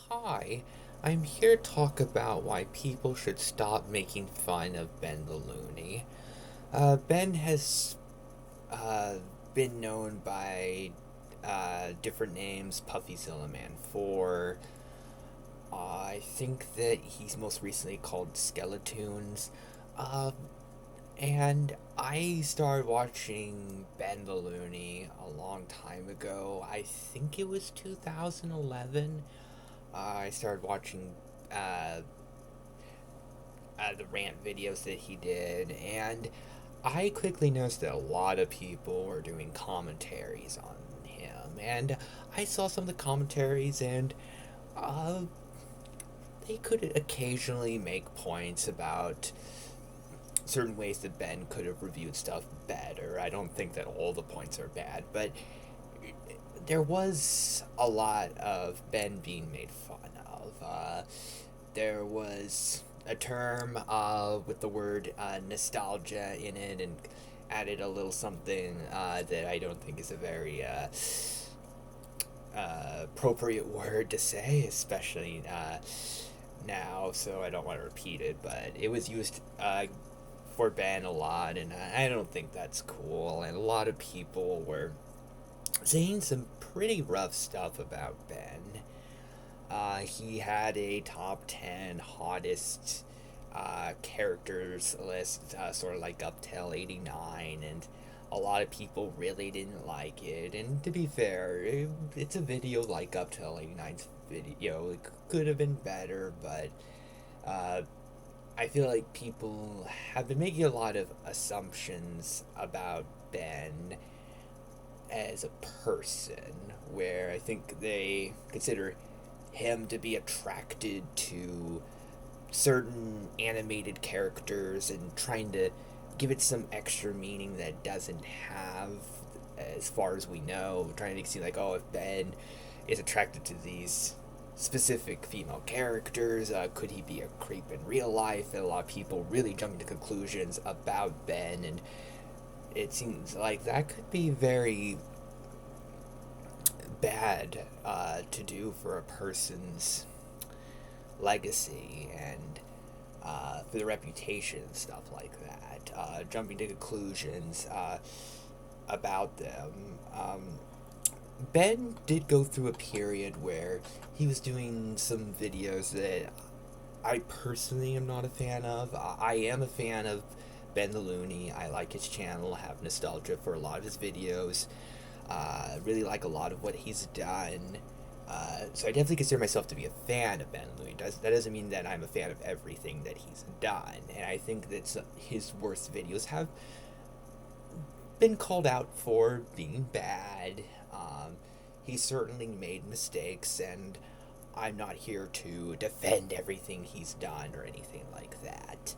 Hi. I'm here to talk about why people should stop making fun of Benthelooney. Ben has uh, been known by different names, Puffyzilla Man 4. I think that he's most recently called Skeletoons. Uh, and I started watching Benthelooney a long time ago. I think it was 2011. I started watching uh, the rant videos that he did, and I quickly noticed that a lot of people were doing commentaries on him, and I saw some of the commentaries, and uh, they could occasionally make points about certain ways that Ben could have reviewed stuff better. I don't think that all the points are bad, but there was a lot of Ben being made fun of. There was a term with the word nostalgia in it, and added a little something that I don't think is a very appropriate word to say, especially now, so I don't want to repeat it, but it was used for Ben a lot, and I don't think that's cool, and a lot of people were saying some pretty rough stuff about Ben. He had a top 10 hottest characters list, sort of like up till 89, and a lot of people really didn't like it. And to be fair, it's a video like up till 89's video. It could have been better, but uh, I feel like people have been making a lot of assumptions about Ben as a person, where I think they consider him to be attracted to certain animated characters and trying to give it some extra meaning that it doesn't have, as far as we know. Trying to make it seem like, oh, if Ben is attracted to these specific female characters, could he be a creep in real life? And a lot of people really jump to conclusions about Ben, and it seems like that could be very bad to do for a person's legacy and for the reputation and stuff like that. Jumping to conclusions about them. Ben did go through a period where he was doing some videos that I personally am not a fan of. I am a fan of Benthelooney. I like his channel, have nostalgia for a lot of his videos. Really like a lot of what he's done. So I definitely consider myself to be a fan of Benthelooney. That doesn't mean that I'm a fan of everything that he's done. And I think that his worst videos have been called out for being bad. He certainly made mistakes, and I'm not here to defend everything he's done or anything like that.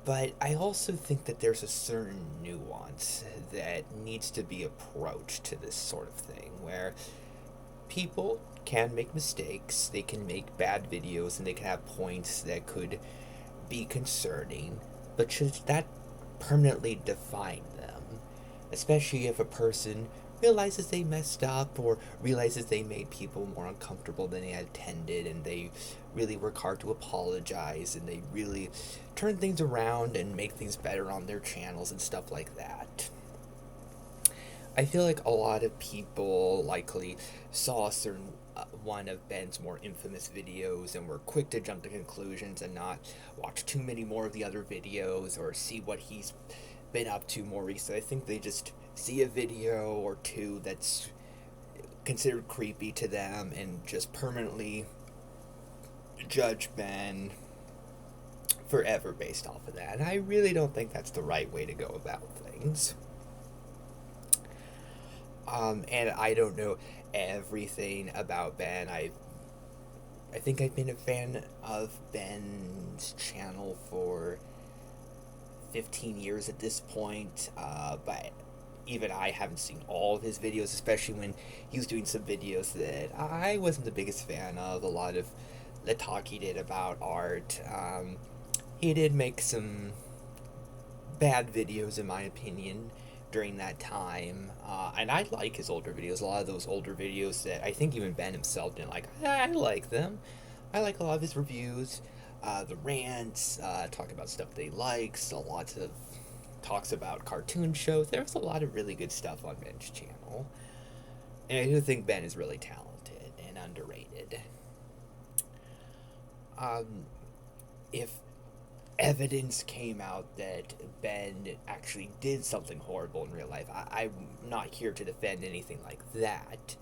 But I also think that there's a certain nuance that needs to be approached to this sort of thing, where people can make mistakes, they can make bad videos, and they can have points that could be concerning, but should that permanently define them? Especially if a person realizes they messed up or realizes they made people more uncomfortable than they had intended, and they really work hard to apologize, and they really turn things around and make things better on their channels and stuff like that. I feel like a lot of people likely saw a certain one of Ben's more infamous videos and were quick to jump to conclusions and not watch too many more of the other videos or see what he's been up to more recently. I think they just see a video or two that's considered creepy to them and just permanently judge Ben forever based off of that. And I really don't think that's the right way to go about things. And I don't know everything about Ben. I think I've been a fan of Ben's channel for 15 years at this point, but even I haven't seen all of his videos, especially when he was doing some videos that I wasn't the biggest fan of. A lot of the talk he did about art. He did make some bad videos, in my opinion, during that time. And I like his older videos. A lot of those older videos that I think even Ben himself didn't like. I like them. I like a lot of his reviews. The rants, talk about stuff that he likes, a lot of talks about cartoon shows. There's a lot of really good stuff on Ben's channel. And I do think Ben is really talented and underrated. If evidence came out that Ben actually did something horrible in real life, I'm not here to defend anything like that.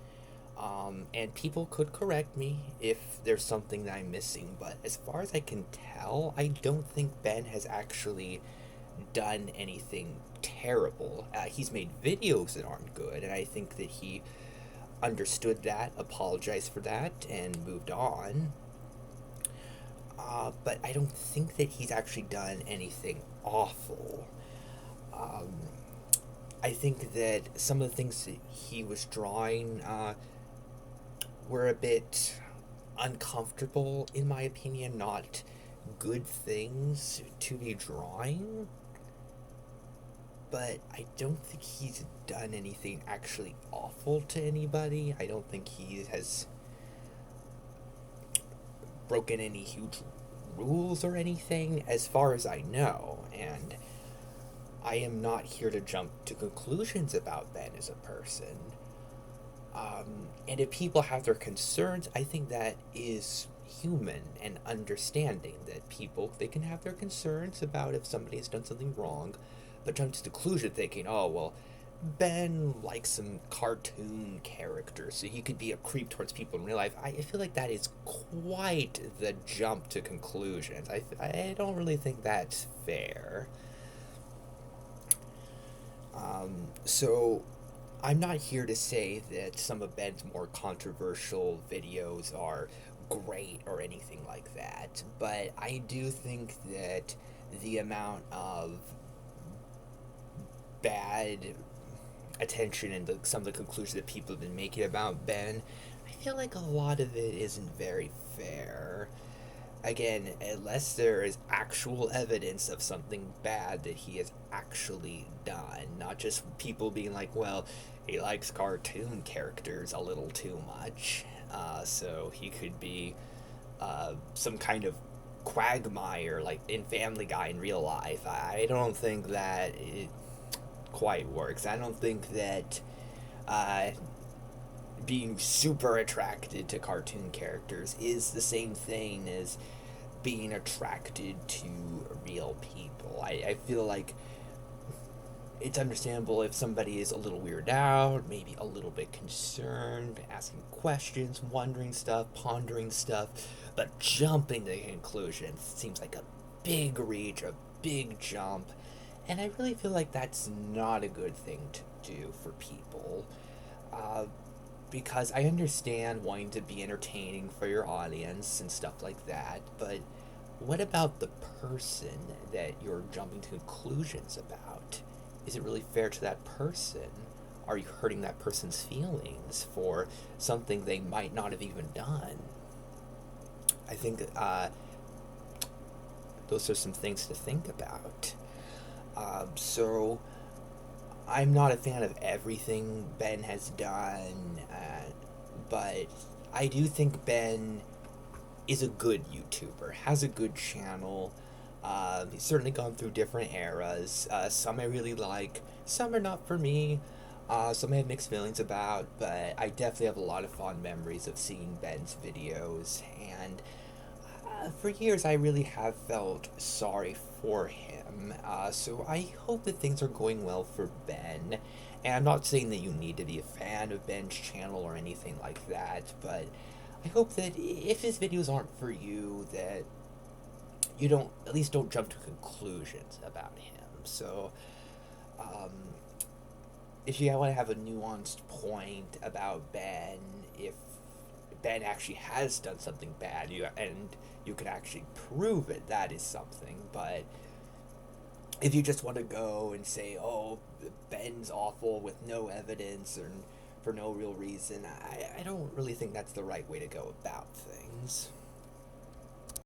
And people could correct me if there's something that I'm missing, but as far as I can tell, I don't think Ben has actually done anything terrible. He's made videos that aren't good, and I think that he understood that, apologized for that, and moved on. But I don't think that he's actually done anything awful. Um, I think that some of the things that he was drawing were a bit uncomfortable, in my opinion, not good things to be drawing. But I don't think he's done anything actually awful to anybody. I don't think he has broken any huge rules or anything, as far as I know. And I am not here to jump to conclusions about Ben as a person. And if people have their concerns, I think that is human and understanding that people, they can have their concerns about if somebody has done something wrong, but jump to the conclusion thinking, oh, well, Ben likes some cartoon characters, so he could be a creep towards people in real life. I feel like that is quite the jump to conclusions. I don't really think that's fair. So I'm not here to say that some of Ben's more controversial videos are great or anything like that, but I do think that the amount of bad attention and some of the conclusions that people have been making about Ben, I feel like a lot of it isn't very fair. Again, unless there is actual evidence of something bad that he has actually done, not just people being like, well, he likes cartoon characters a little too much, so he could be some kind of quagmire like in Family Guy in real life. I don't think that it quite works. I don't think that being super attracted to cartoon characters is the same thing as being attracted to real people. I feel like it's understandable if somebody is a little weirded out, maybe a little bit concerned, asking questions, wondering stuff, pondering stuff, but jumping to conclusions seems like a big reach, a big jump, and I really feel like that's not a good thing to do for people. Because I understand wanting to be entertaining for your audience and stuff like that, but what about the person that you're jumping to conclusions about? Is it really fair to that person? Are you hurting that person's feelings for something they might not have even done? I think those are some things to think about. So I'm not a fan of everything Ben has done, but I do think Ben is a good YouTuber, has a good channel. He's certainly gone through different eras. Some I really like, some are not for me. Some I have mixed feelings about, but I definitely have a lot of fond memories of seeing Ben's videos, and for years I really have felt sorry for him. So I hope that things are going well for Ben. And I'm not saying that you need to be a fan of Ben's channel or anything like that, but I hope that if his videos aren't for you, that you don't, at least don't jump to conclusions about him. So, if you want to have a nuanced point about Ben, if Ben actually has done something bad, and you can actually prove it, that is something. But if you just want to go and say, oh, Ben's awful with no evidence or for no real reason, I don't really think that's the right way to go about things.